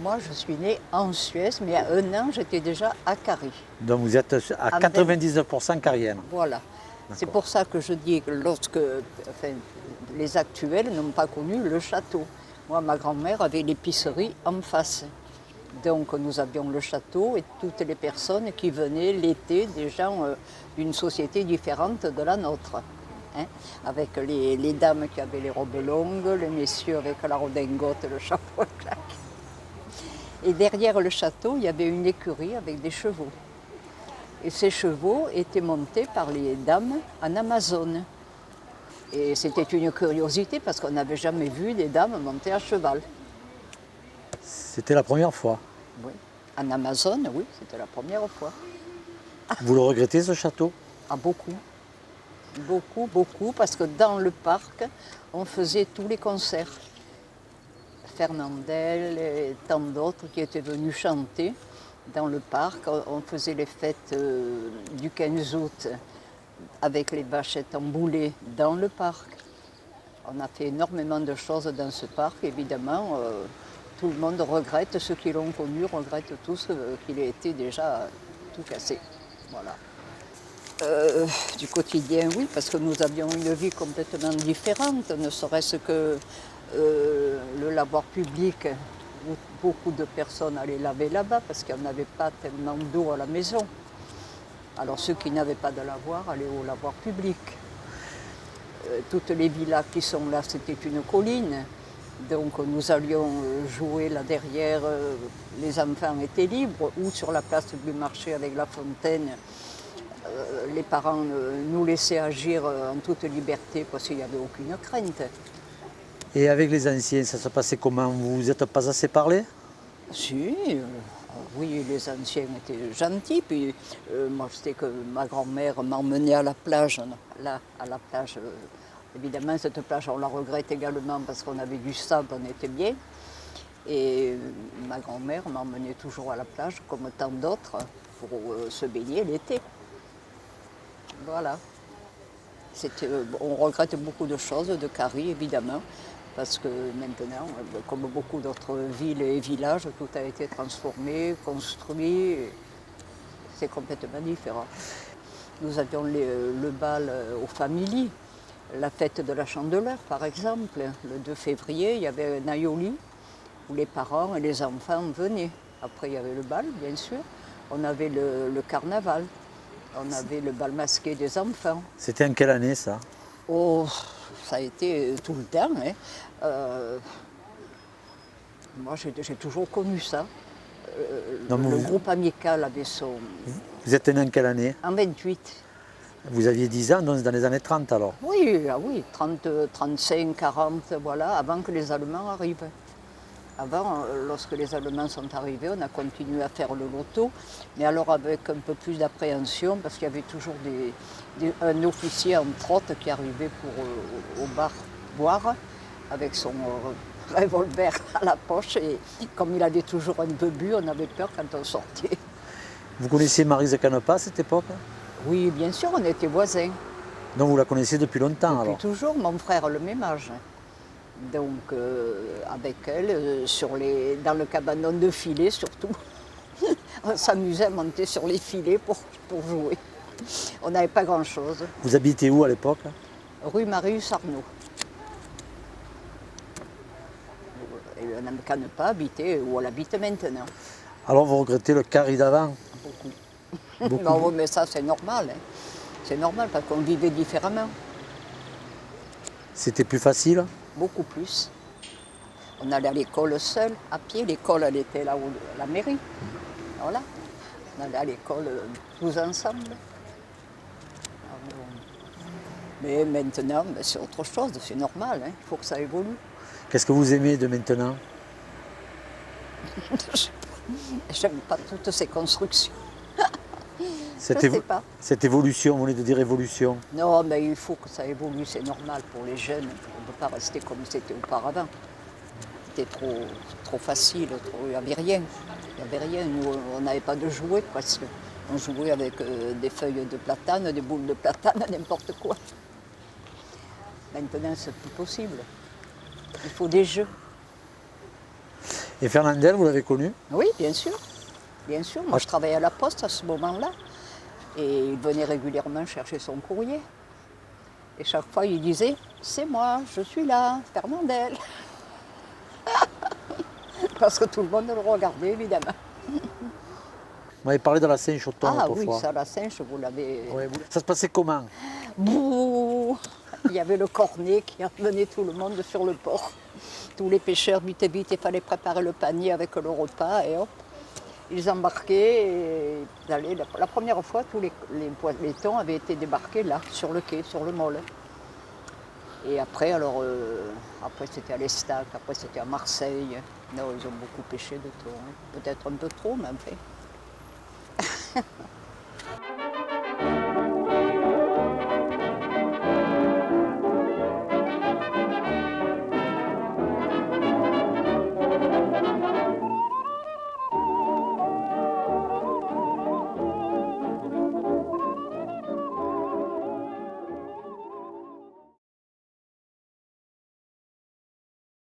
moi, je suis née en Suez, mais à 1 an, j'étais déjà à Carry. Donc vous êtes à 99% carienne. Voilà. C'est pour ça que je dis que les actuels n'ont pas connu le château. Moi, ma grand-mère avait l'épicerie en face. Donc nous avions le château et toutes les personnes qui venaient l'été, des gens d'une société différente de la nôtre. Hein, avec les dames qui avaient les robes longues, les messieurs avec la redingote, le chapeau à claque. Et derrière le château, il y avait une écurie avec des chevaux. Et ces chevaux étaient montés par les dames en Amazone. Et c'était une curiosité parce qu'on n'avait jamais vu des dames monter à cheval. C'était la première fois. Oui. En Amazone, oui, c'était la première fois. Vous le regrettez ce château? Ah, beaucoup. Beaucoup, beaucoup, parce que dans le parc, on faisait tous les concerts. Fernandel et tant d'autres qui étaient venus chanter dans le parc. On faisait les fêtes du 15 août avec les bâchettes en boulet dans le parc. On a fait énormément de choses dans ce parc, évidemment. Tout le monde regrette, ceux qui l'ont connu regrettent tous qu'il ait été déjà tout cassé. Voilà. Du quotidien, oui, parce que nous avions une vie complètement différente, ne serait-ce que le lavoir public, où beaucoup de personnes allaient laver là-bas parce qu'il n'y en avait pas tellement d'eau à la maison. Alors ceux qui n'avaient pas de lavoir allaient au lavoir public. Toutes les villas qui sont là, c'était une colline. Donc nous allions jouer là derrière, les enfants étaient libres, ou sur la place du marché avec la fontaine. Les parents nous laissaient agir en toute liberté parce qu'il n'y avait aucune crainte. Et avec les anciens, ça se passait comment? Vous vous êtes pas assez parlé? Si, oui, les anciens étaient gentils. Puis moi, je sais que ma grand-mère m'emmenait à la plage. Là, à la plage, évidemment, cette plage, on la regrette également parce qu'on avait du sable, on était bien. Et ma grand-mère m'emmenait toujours à la plage, comme tant d'autres, pour se baigner l'été. Voilà. On regrette beaucoup de choses de Carry, évidemment, parce que maintenant, comme beaucoup d'autres villes et villages, tout a été transformé, construit. C'est complètement différent. Nous avions le bal aux familles, la fête de la Chandeleur, par exemple. Le 2 février, il y avait un aioli où les parents et les enfants venaient. Après, il y avait le bal, bien sûr. On avait le carnaval. On avait le bal masqué des enfants. C'était en quelle année ça? Oh, ça a été tout le temps. Hein. Moi, j'ai toujours connu ça. Le groupe amical avait son... Vous êtes né en quelle année? En 28. Vous aviez 10 ans, donc dans les années 30 alors? Oui, ah oui, 30, 35, 40, voilà, avant que les Allemands arrivent. Avant, lorsque les Allemands sont arrivés, on a continué à faire le loto, mais alors avec un peu plus d'appréhension, parce qu'il y avait toujours un officier, entre autres, qui arrivait au bar boire, avec son revolver à la poche, et comme il avait toujours un peu bu, on avait peur quand on sortait. Vous connaissiez Maryse Canepa à cette époque? Oui, bien sûr, on était voisins. Donc vous la connaissez depuis longtemps Depuis alors? toujours, mon frère a le même âge. Donc, avec elle, dans le cabanon de filets surtout, on s'amusait à monter sur les filets pour jouer. On n'avait pas grand-chose. Vous habitez où à l'époque? Rue Marius Arnaud. Et on ne can pas habiter où elle habite maintenant. Alors vous regrettez le Carry d'avant? Beaucoup. Non, mais ça, c'est normal. Hein. C'est normal parce qu'on vivait différemment. C'était plus facile? Beaucoup plus. On allait à l'école seul, à pied. L'école, elle était là où la mairie. Voilà. On allait à l'école tous ensemble. Mais maintenant, c'est autre chose, c'est normal. Hein. Il faut que ça évolue. Qu'est-ce que vous aimez de maintenant? J'aime pas toutes ces constructions. Cette évolution, vous venez de dire évolution. Non, mais il faut que ça évolue, c'est normal pour les jeunes. On ne peut pas rester comme c'était auparavant. C'était trop facile, il n'y avait rien. Il n'y avait rien. Nous, on n'avait pas de jouets presque. On jouait avec des feuilles de platane, des boules de platane, n'importe quoi. Maintenant, c'est plus possible. Il faut des jeux. Et Fernandel, vous l'avez connu? Oui, bien sûr. Bien sûr. Moi, je travaillais à la poste à ce moment-là. Et il venait régulièrement chercher son courrier. Et chaque fois, il disait « C'est moi, je suis là, Fernandel ». Parce que tout le monde le regardait, évidemment. Vous m'avez parlé de la Saint-Choton Ah oui, autrefois. ça, la Singe, vous l'avez... Ouais, ça se passait comment? Bouh. Il y avait le cornet qui emmenait tout le monde sur le port. Tous les pêcheurs buttaient vite, il fallait préparer le panier avec le repas et hop, ils embarquaient et ils allaient. La première fois, tous les thons avaient été débarqués là, sur le quai, sur le môle. Et après, après c'était à l'Estac, après c'était à Marseille. Non, ils ont beaucoup pêché de thon, hein. Peut-être un peu trop, mais en fait.